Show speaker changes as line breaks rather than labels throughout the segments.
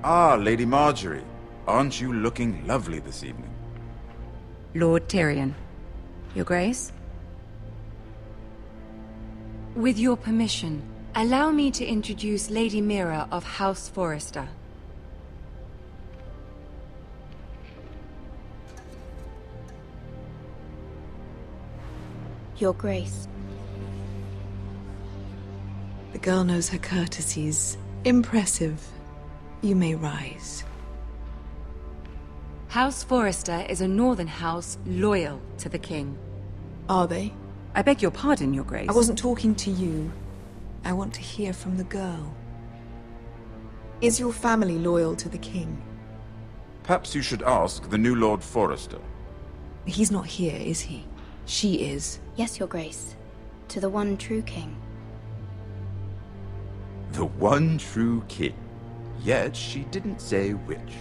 Ah, Lady Marjorie. Aren't you looking lovely this evening?
Lord Tyrion. Your Grace? With your permission, allow me to introduce Lady Mira of House Forrester.
Your Grace.
The girl knows her courtesies. Impressive. You may rise.
House Forrester is a northern house loyal to the king.
Are they?
I beg your pardon, Your Grace.
I wasn't talking to you. I want to hear from the girl. Is your family loyal to the king?
Perhaps you should ask the new Lord Forrester.
He's not here, is he? She is.
Yes, Your Grace. To the one true king.
The one true king. Yet she didn't say which.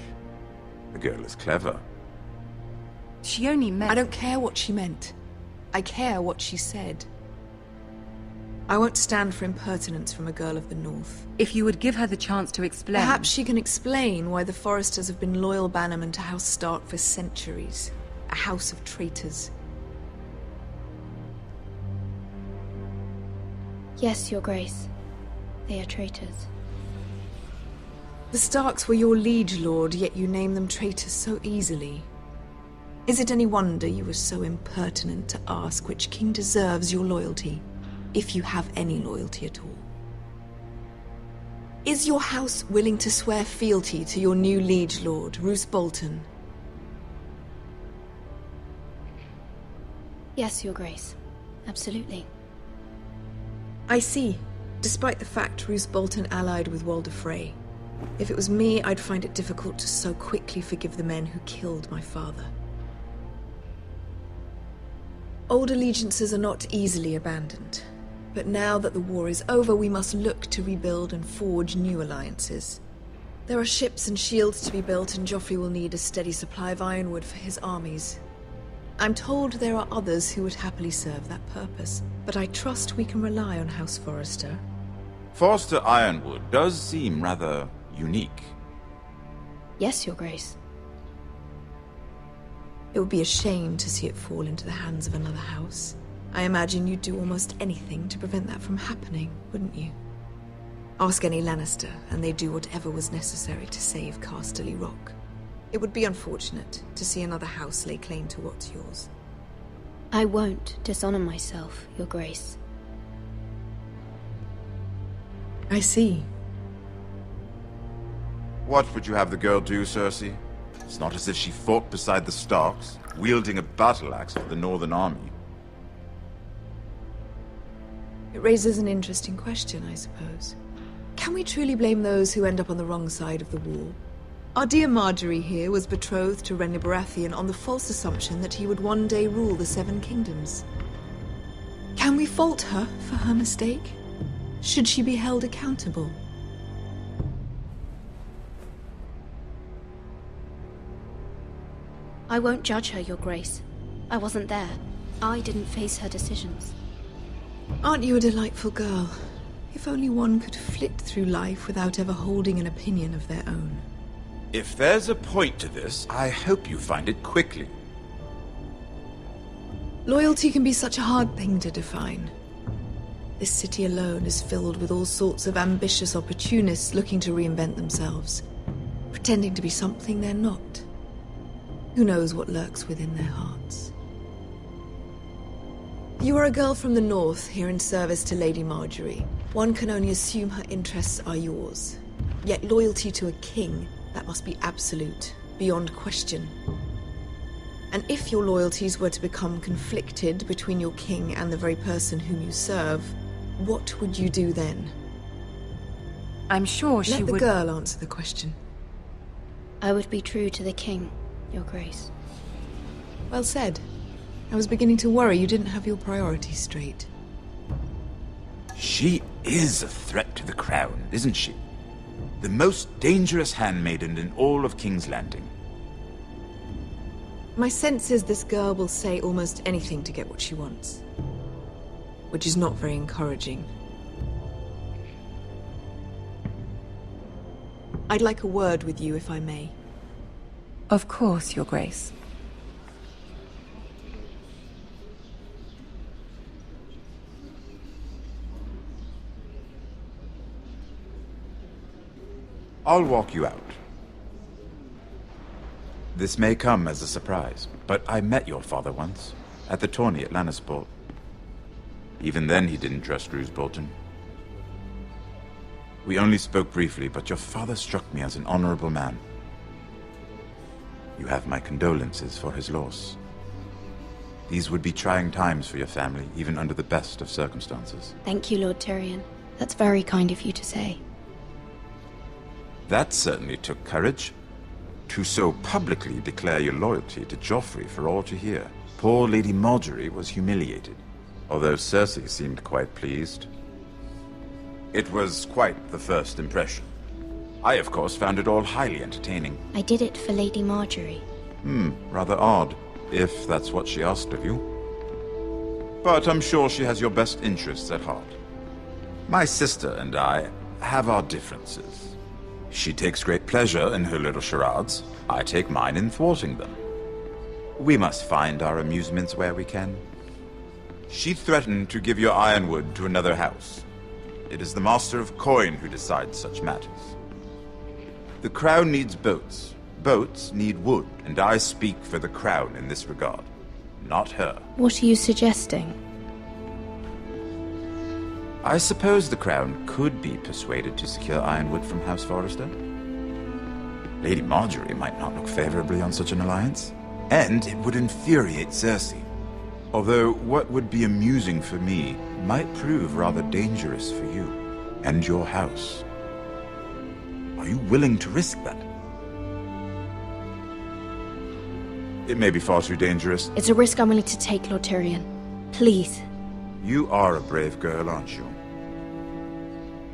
The girl is clever.
She only meant...
I don't care what she meant. I care what she said. I won't stand for impertinence from a girl of the North.
If you would give her the chance to explain...
Perhaps she can explain why the Forresters have been loyal bannermen to House Stark for centuries. A house of traitors.
Yes, Your Grace. They are traitors.
The Starks were your liege lord, yet you name them traitors so easily. Is it any wonder you were so impertinent to ask which king deserves your loyalty, if you have any loyalty at all? Is your house willing to swear fealty to your new liege lord, Roose Bolton?
Yes, Your Grace. Absolutely.
I see. Despite the fact Roose Bolton allied with Walder Frey. If it was me, I'd find it difficult to so quickly forgive the men who killed my father. Old allegiances are not easily abandoned. But now that the war is over, we must look to rebuild and forge new alliances. There are ships and shields to be built, and Joffrey will need a steady supply of ironwood for his armies. I'm told there are others who would happily serve that purpose, but I trust we can rely on House Forrester.
Forrester Ironwood does seem rather unique.
Yes, Your Grace.
It would be a shame to see it fall into the hands of another house. I imagine you'd do almost anything to prevent that from happening, wouldn't you? Ask any Lannister, and they'd do whatever was necessary to save Casterly Rock. It would be unfortunate to see another house lay claim to what's yours.
I won't dishonor myself, Your Grace.
I see.
What would you have the girl do, Cersei? It's not as if she fought beside the Starks, wielding a battle axe for the Northern Army.
It raises an interesting question, I suppose. Can we truly blame those who end up on the wrong side of the war? Our dear Marjorie here was betrothed to Renly Baratheon on the false assumption that he would one day rule the Seven Kingdoms. Can we fault her for her mistake? Should she be held accountable?
I won't judge her, Your Grace. I wasn't there. I didn't face her decisions.
Aren't you a delightful girl? If only one could flit through life without ever holding an opinion of their own.
If there's a point to this, I hope you find it quickly.
Loyalty can be such a hard thing to define. This city alone is filled with all sorts of ambitious opportunists looking to reinvent themselves, pretending to be something they're not. Who knows what lurks within their hearts? You are a girl from the north, here in service to Lady Marjorie. One can only assume her interests are yours. Yet loyalty to a king, that must be absolute, beyond question. And if your loyalties were to become conflicted between your king and the very person whom you serve, what would you do then?
I'm sure she would...
Let the girl answer the question.
I would be true to the king, Your Grace.
Well said. I was beginning to worry you didn't have your priorities straight.
She is a threat to the crown, isn't she? The most dangerous handmaiden in all of King's Landing.
My sense is this girl will say almost anything to get what she wants. Which is not very encouraging. I'd like a word with you, if I may.
Of course, Your Grace.
I'll walk you out. This may come as a surprise, but I met your father once, at the tourney at Lannisport. Even then he didn't trust Roose Bolton. We only spoke briefly, but your father struck me as an honorable man. You have my condolences for his loss. These would be trying times for your family, even under the best of circumstances.
Thank you, Lord Tyrion. That's very kind of you to say.
That certainly took courage. To so publicly declare your loyalty to Joffrey for all to hear. Poor Lady Margaery was humiliated, although Cersei seemed quite pleased. It was quite the first impression. I, of course, found it all highly entertaining.
I did it for Lady Margaery.
Rather odd, if that's what she asked of you. But I'm sure she has your best interests at heart. My sister and I have our differences. She takes great pleasure in her little charades. I take mine in thwarting them. We must find our amusements where we can. She threatened to give your ironwood to another house. It is the Master of Coin who decides such matters. The Crown needs boats. Boats need wood, and I speak for the Crown in this regard, not her.
What are you suggesting?
I suppose the Crown could be persuaded to secure ironwood from House Forrester. Lady Margaery might not look favorably on such an alliance, and it would infuriate Cersei. Although what would be amusing for me might prove rather dangerous for you and your house. Are you willing to risk that? It may be far too dangerous.
It's a risk I'm willing to take, Lord Tyrion. Please.
You are a brave girl, aren't you?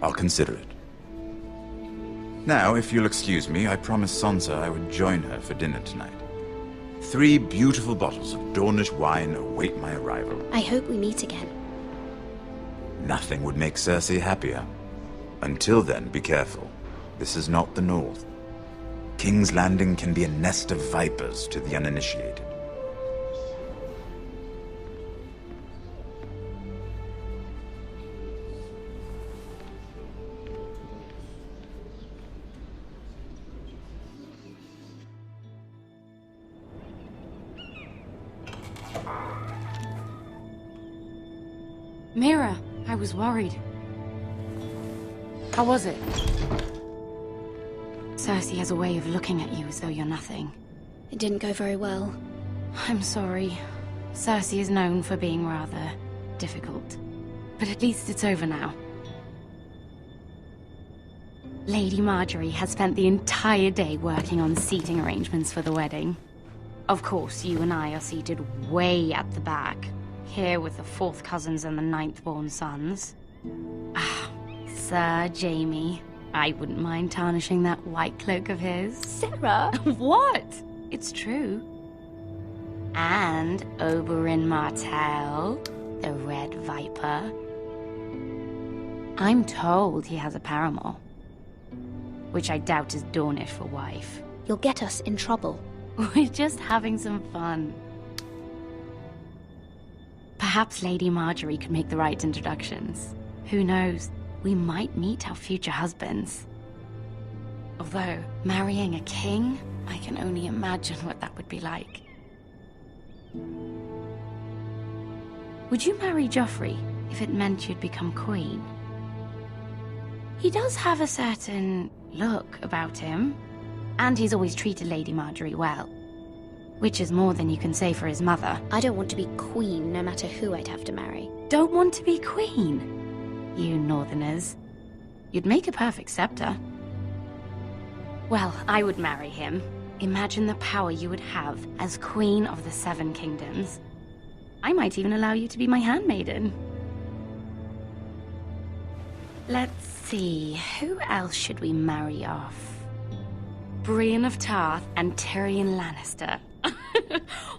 I'll consider it. Now, if you'll excuse me, I promised Sansa I would join her for dinner tonight. 3 beautiful bottles of Dornish wine await my arrival.
I hope we meet again.
Nothing would make Cersei happier. Until then, be careful. This is not the North. King's Landing can be a nest of vipers to the uninitiated.
Mira, I was worried. How was it? Cersei has a way of looking at you as though you're nothing.
It didn't go very well.
I'm sorry. Cersei is known for being rather difficult. But at least it's over now. Lady Margaery has spent the entire day working on seating arrangements for the wedding. Of course, you and I are seated way at the back. Here with the 4th cousins and the 9th-born sons. Ah, Sir Jaime. I wouldn't mind tarnishing that white cloak of his.
Sarah!
What? It's true. And Oberyn Martell, the Red Viper. I'm told he has a paramour. Which I doubt is Dornish for wife.
You'll get us in trouble.
We're just having some fun. Perhaps Lady Margaery could make the right introductions. Who knows? We might meet our future husbands. Although, marrying a king, I can only imagine what that would be like. Would you marry Joffrey if it meant you'd become queen? He does have a certain look about him, and he's always treated Lady Margaery well. Which is more than you can say for his mother.
I don't want to be queen, no matter who I'd have to marry.
Don't want to be queen? You Northerners. You'd make a perfect scepter. Well, I would marry him. Imagine the power you would have as Queen of the 7 Kingdoms. I might even allow you to be my handmaiden. Let's see, who else should we marry off? Brienne of Tarth and Tyrion Lannister.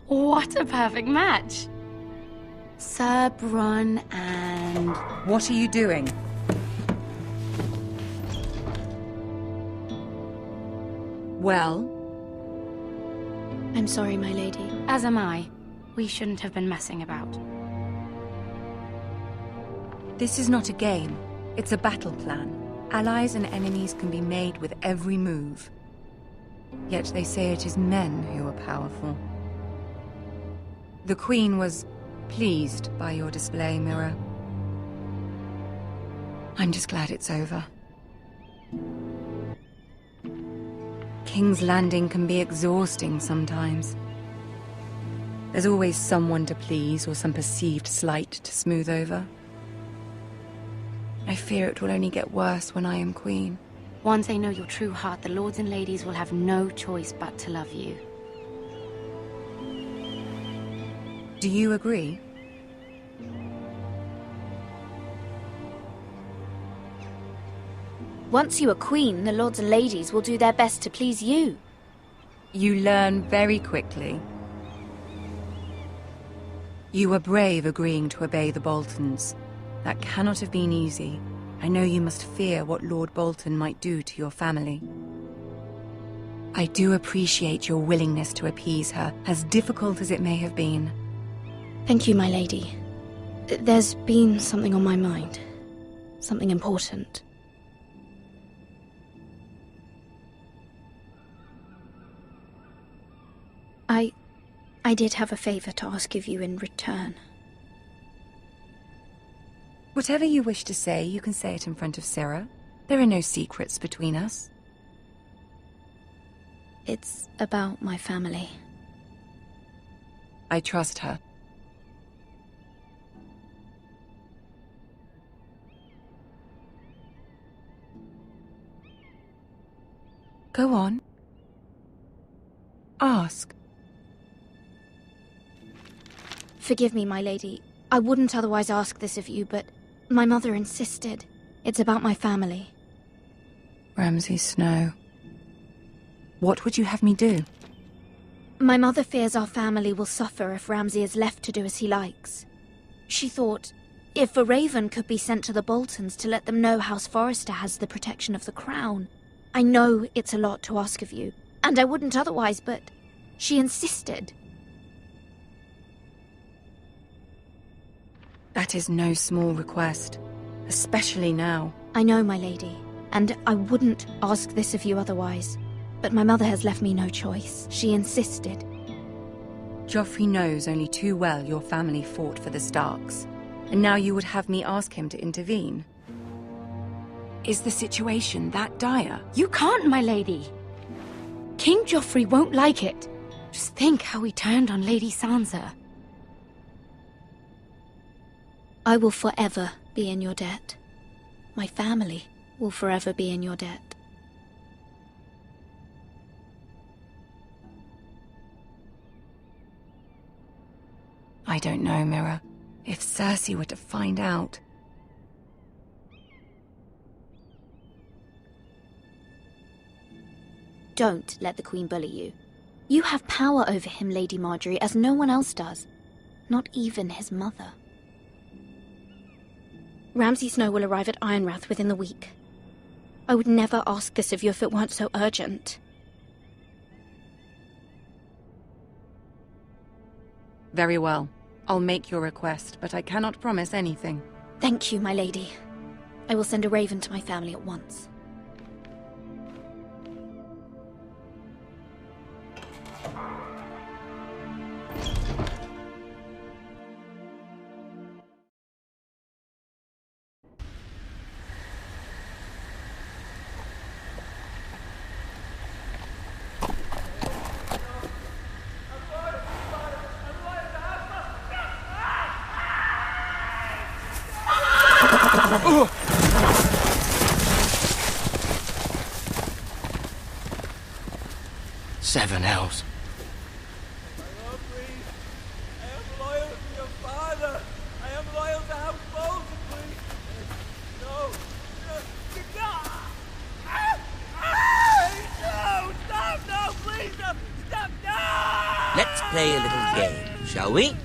What a perfect match! Sir Bronn and...
What are you doing? Well?
I'm sorry, my lady.
As am I. We shouldn't have been messing about.
This is not a game. It's a battle plan. Allies and enemies can be made with every move. Yet they say it is men who are powerful. The Queen was pleased by your display, Mira. I'm just glad it's over. King's Landing can be exhausting sometimes. There's always someone to please or some perceived slight to smooth over. I fear it will only get worse when I am Queen.
Once they know your true heart, the lords and ladies will have no choice but to love you.
Do you agree?
Once you are queen, the lords and ladies will do their best to please you.
You learn very quickly. You were brave agreeing to obey the Boltons. That cannot have been easy. I know you must fear what Lord Bolton might do to your family. I do appreciate your willingness to appease her, as difficult as it may have been.
Thank you, my lady. There's been something on my mind. Something important. I did have a favor to ask of you in return.
Whatever you wish to say, you can say it in front of Sarah. There are no secrets between us.
It's about my family.
I trust her. Go on. Ask.
Forgive me, my lady. I wouldn't otherwise ask this of you, but my mother insisted. It's about my family.
Ramsay Snow. What would you have me do?
My mother fears our family will suffer if Ramsay is left to do as he likes. She thought, if a raven could be sent to the Boltons to let them know House Forrester has the protection of the crown. I know it's a lot to ask of you, and I wouldn't otherwise, but she insisted.
That is no small request, especially now.
I know, my lady, and I wouldn't ask this of you otherwise. But my mother has left me no choice. She insisted.
Joffrey knows only too well your family fought for the Starks, and now you would have me ask him to intervene. Is the situation that dire?
You can't, my lady. King Joffrey won't like it. Just think how he turned on Lady Sansa.
I will forever be in your debt. My family will forever be in your debt.
I don't know, Mira. If Cersei were to find out...
Don't let the Queen bully you. You have power over him, Lady Margaery, as no one else does. Not even his mother. Ramsay Snow will arrive at Ironrath within the week. I would never ask this of you if it weren't so urgent.
Very well. I'll make your request, but I cannot promise anything.
Thank you, my lady. I will send a raven to my family at once.
Seven hells.
My love, please. I am loyal to your father. I am loyal to House Bolton, please. No. No, stop, no, please, no. Stop, no!
Let's play a little game, shall we?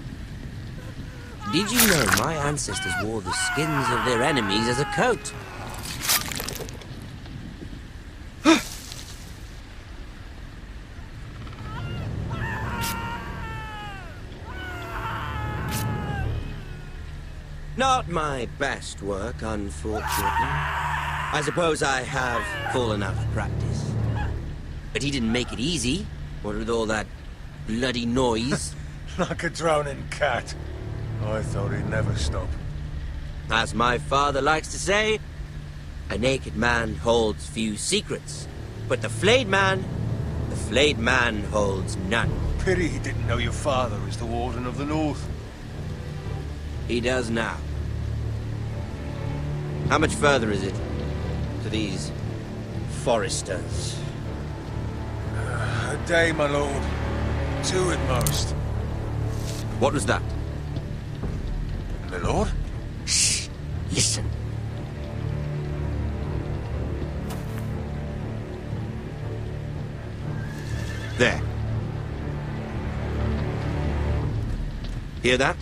Did you know my ancestors wore the skins of their enemies as a coat? Not my best work, unfortunately. I suppose I have fallen out of practice. But he didn't make it easy, what with all that bloody noise.
Like a drowning cat. I thought he'd never stop.
As my father likes to say, a naked man holds few secrets, but the flayed man holds none.
Pity he didn't know your father is the Warden of the North.
He does now. How much further is it to these foresters?
A day, my lord. 2 at most.
What was that?
My lord?
Shh! Listen. There. Hear that?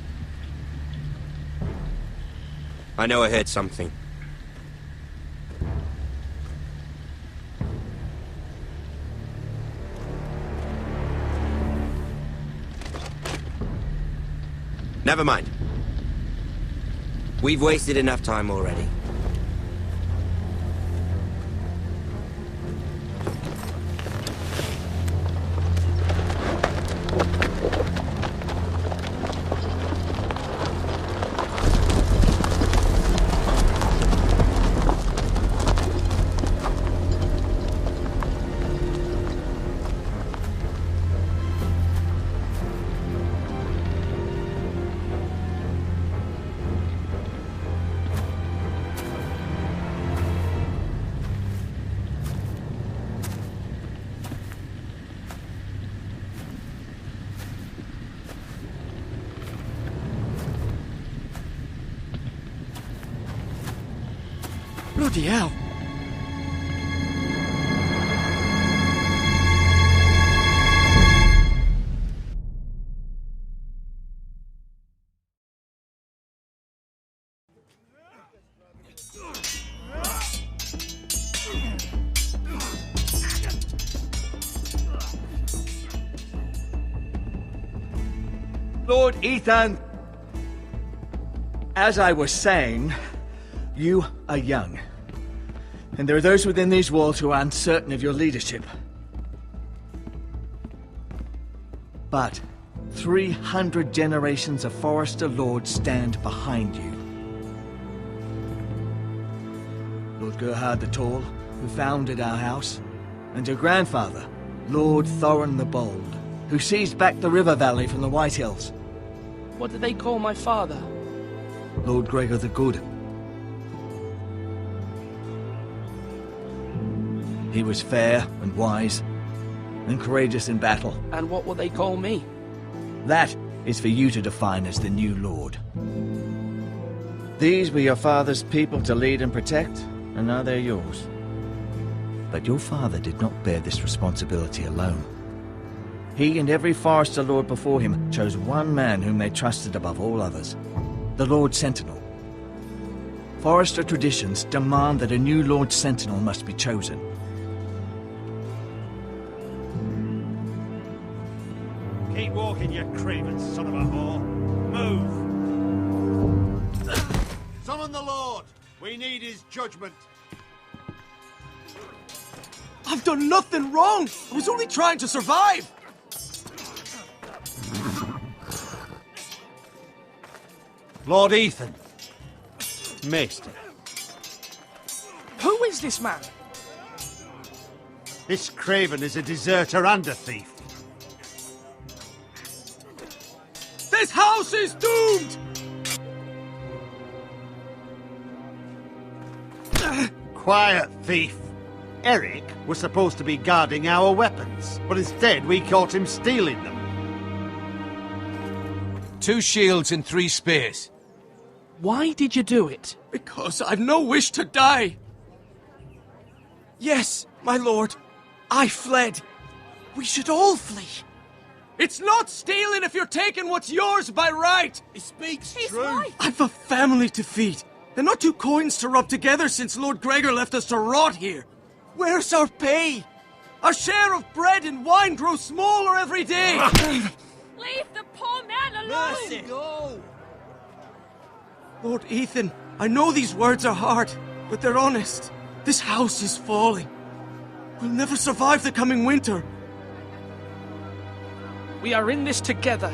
I know I heard something. Never mind. We've wasted enough time already.
Bloody hell!
Lord Ethan, as I was saying, you are young. And there are those within these walls who are uncertain of your leadership. But 300 generations of Forester Lords stand behind you. Lord Gerhard the Tall, who founded our house, and your grandfather, Lord Thorin the Bold, who seized back the river valley from the White Hills.
What did they call my father?
Lord Gregor the Good. He was fair and wise, and courageous in battle.
And what will they call me?
That is for you to define as the new Lord. These were your father's people to lead and protect, and now they're yours. But your father did not bear this responsibility alone. He and every Forester Lord before him chose one man whom they trusted above all others, the Lord Sentinel. Forester traditions demand that a new Lord Sentinel must be chosen.
Keep walking, you craven son of a whore. Move! Summon the Lord! We need his judgment.
I've done nothing wrong! I was only trying to survive!
Lord Ethan. Maester.
Who is this man?
This craven is a deserter and a thief.
This house is doomed!
Quiet, thief. Eric was supposed to be guarding our weapons, but instead we caught him stealing them.
2 shields and 3 spears.
Why did you do it? Because I've no wish to die. Yes, my lord. I fled. We should all flee. It's not stealing if you're taking what's yours by right.
He speaks
He's
true.
right.
I've a family to feed, and not 2 coins to rub together since Lord Gregor left us to rot here. Where's our pay? Our share of bread and wine grows smaller every day.
Leave the poor man alone!
Mercy. Go.
Lord Ethan, I know these words are hard, but they're honest. This house is falling. We'll never survive the coming winter.
We are in this together.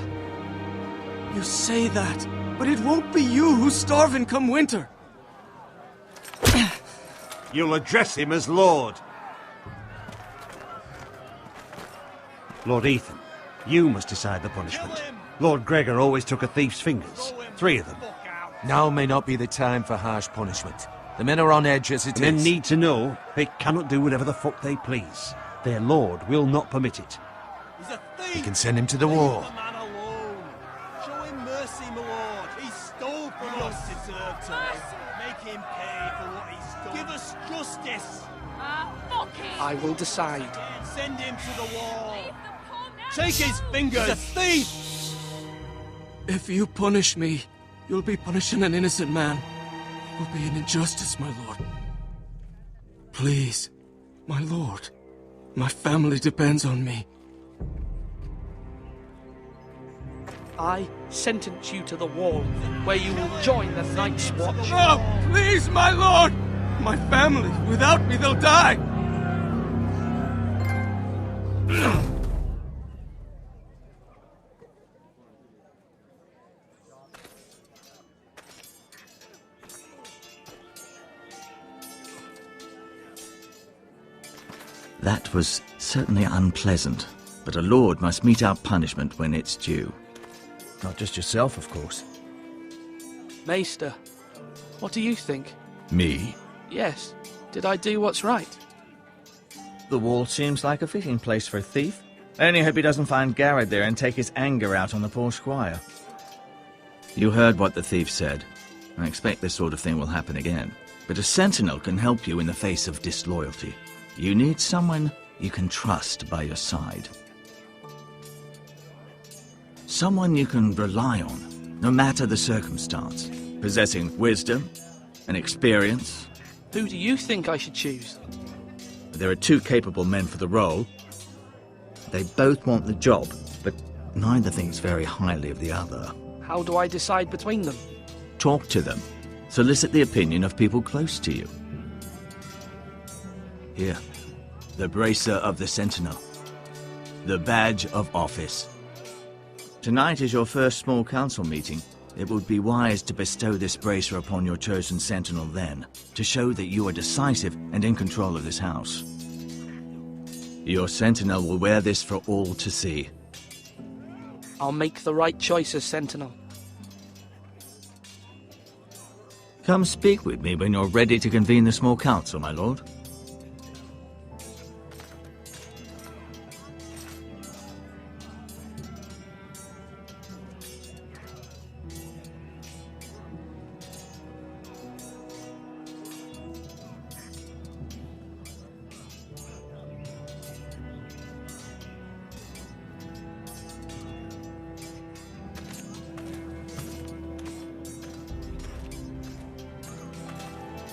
You say that, but it won't be you who's starving come winter.
You'll address him as Lord. Lord Ethan, you must decide the punishment. Lord Gregor always took a thief's fingers. 3 of them.
Now may not be the time for harsh punishment. The men are on edge as it is.
Men need to know they cannot do whatever the fuck they please. Their lord will not permit it.
He's a thief!
We can send him to the wall.
Leave the man alone. Show him mercy, my lord. He stole from us. Deserve to. Make him pay for what he's done. Give us justice.
I will decide.
Send him to the wall. Take his fingers. He's a thief!
If you punish me, you'll be punishing an innocent man. It will be an injustice, my lord. Please, my lord. My family depends on me.
I sentence you to the wall, where you will join the Night's Watch.
No, please, my lord! My family, without me, they'll die!
That was certainly unpleasant, but a lord must mete out punishment when it's due. Not just yourself, of course.
Maester, what do you think?
Me?
Yes. Did I do what's right?
The wall seems like a fitting place for a thief. I only hope he doesn't find Garrett there and take his anger out on the poor squire. You heard what the thief said. I expect this sort of thing will happen again. But a sentinel can help you in the face of disloyalty. You need someone you can trust by your side. Someone you can rely on, no matter the circumstance. Possessing wisdom and experience.
Who do you think I should choose?
There are 2 capable men for the role. They both want the job, but neither thinks very highly of the other.
How do I decide between them?
Talk to them. Solicit the opinion of people close to you. Here, the bracer of the Sentinel. The badge of office. Tonight is your first small council meeting. It would be wise to bestow this bracer upon your chosen Sentinel then, to show that you are decisive and in control of this house. Your Sentinel will wear this for all to see.
I'll make the right choice as Sentinel.
Come speak with me when you're ready to convene the small council, my lord.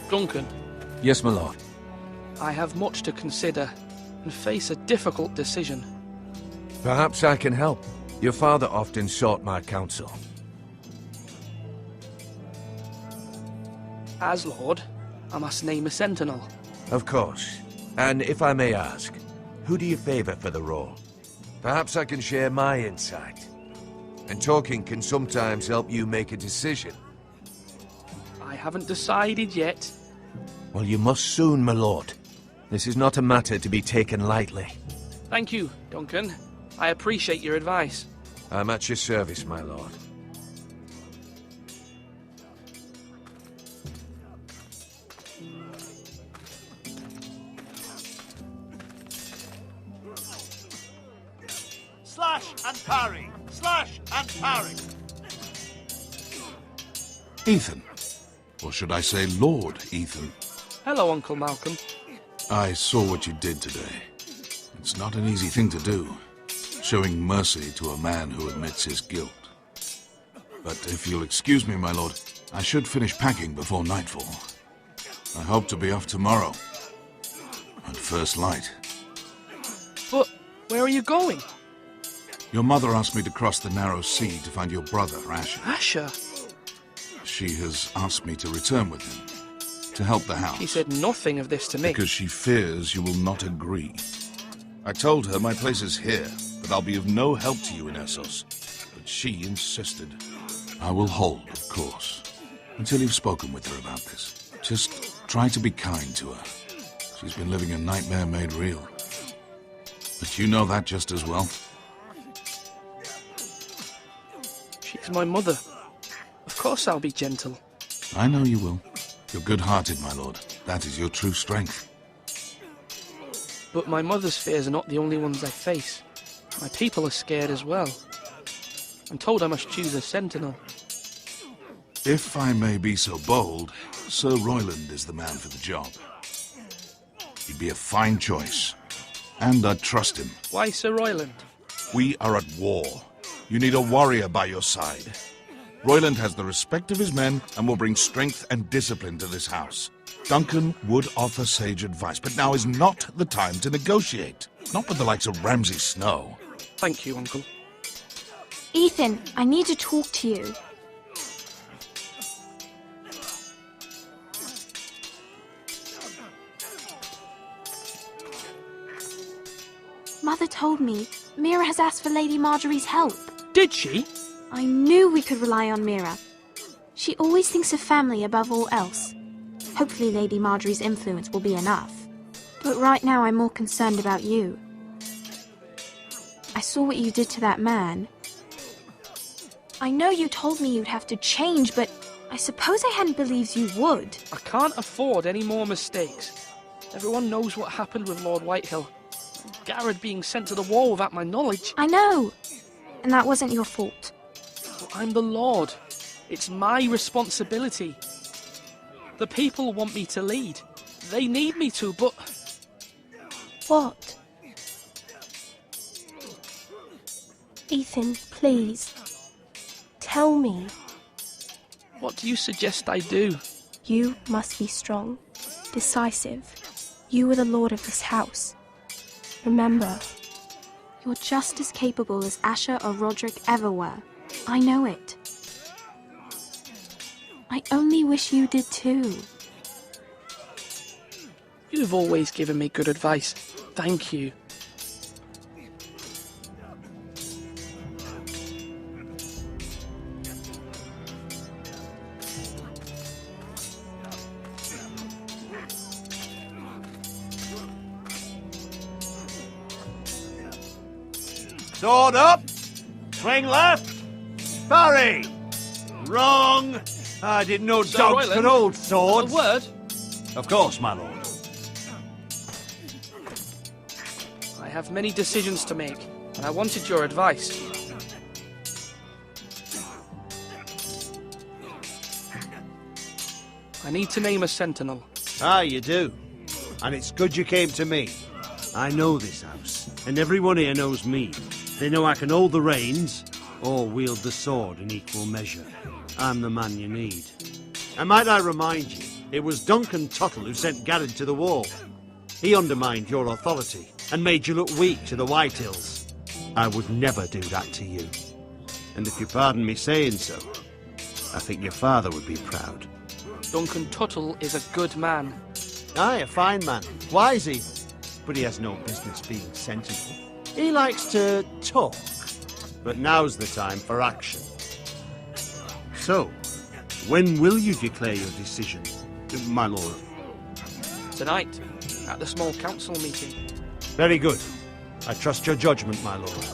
Duncan.
Yes, my lord.
I have much to consider and face a difficult decision.
Perhaps I can help. Your father often sought my counsel.
As Lord, I must name a Sentinel.
Of course. And if I may ask, who do you favor for the role? Perhaps I can share my insight. And talking can sometimes help you make a decision.
I haven't decided yet.
Well, you must soon, my lord. This is not a matter to be taken lightly.
Thank you, Duncan. I appreciate your advice.
I'm at your service, my lord.
Slash and parry! Slash and parry!
Ethan. Or should I say Lord Ethan?
Hello, Uncle Malcolm.
I saw what you did today. It's not an easy thing to do, showing mercy to a man who admits his guilt. But if you'll excuse me, my lord, I should finish packing before nightfall. I hope to be off tomorrow, at first light.
But where are you going?
Your mother asked me to cross the narrow sea to find your brother, Asher.
Asher?
she has asked me to return with him, to help the house.
She said nothing of this to me.
Because she fears you will not agree. I told her my place is here, that I'll be of no help to you in Essos. But she insisted. I will hold, of course, until you've spoken with her about this. Just try to be kind to her. She's been living a nightmare made real. But you know that just as well.
She's my mother. Of course I'll be gentle.
I know you will. You're good-hearted, my lord. That is your true strength.
But my mother's fears are not the only ones I face. My people are scared as well. I'm told I must choose a sentinel.
If I may be so bold, Sir Royland is the man for the job. He'd be a fine choice. And I'd trust him.
Why Sir Royland?
We are at war. You need a warrior by your side. Royland has the respect of his men and will bring strength and discipline to this house. Duncan would offer sage advice, but now is not the time to negotiate. Not with the likes of Ramsay Snow.
Thank you, Uncle.
Ethan, I need to talk to you. Mother told me Mira has asked for Lady Marjorie's help.
Did she?
I knew we could rely on Mira. She always thinks of family above all else. Hopefully Lady Marjorie's influence will be enough. But right now I'm more concerned about you. I saw what you did to that man. I know you told me you'd have to change, but I suppose I hadn't believed you would.
I can't afford any more mistakes. Everyone knows what happened with Lord Whitehill. Garrett being sent to the war without my knowledge.
I know. And that wasn't your fault.
But I'm the Lord. It's my responsibility. The people want me to lead. They need me to, but...
What? Ethan, please. Tell me.
What do you suggest I do?
You must be strong, decisive. You are the lord of this house. Remember.
You're just as capable as Asher or Roderick ever were. I know it. I only wish you did too.
You've always given me good advice. Thank you.
Sword up! Swing left! Parry! Wrong! I didn't know
Sir
dogs
Royland,
could hold swords.
A word?
Of course, my lord.
I have many decisions to make, and I wanted your advice. I need to name a sentinel.
Ah, you do. And it's good you came to me. I know this house, and everyone here knows me. They know I can hold the reins, or wield the sword in equal measure. I'm the man you need. And might I remind you, it was Duncan Tuttle who sent Garrett to the wall. He undermined your authority, and made you look weak to the Whitehills. I would never do that to you. And if you pardon me saying so, I think your father would be proud.
Duncan Tuttle is a good man.
Aye, a fine man. Wise even. But he has no business being sensible. He likes to talk. But now's the time for action. So, when will you declare your decision, my lord?
Tonight, at the small council meeting.
Very good. I trust your judgment, my lord.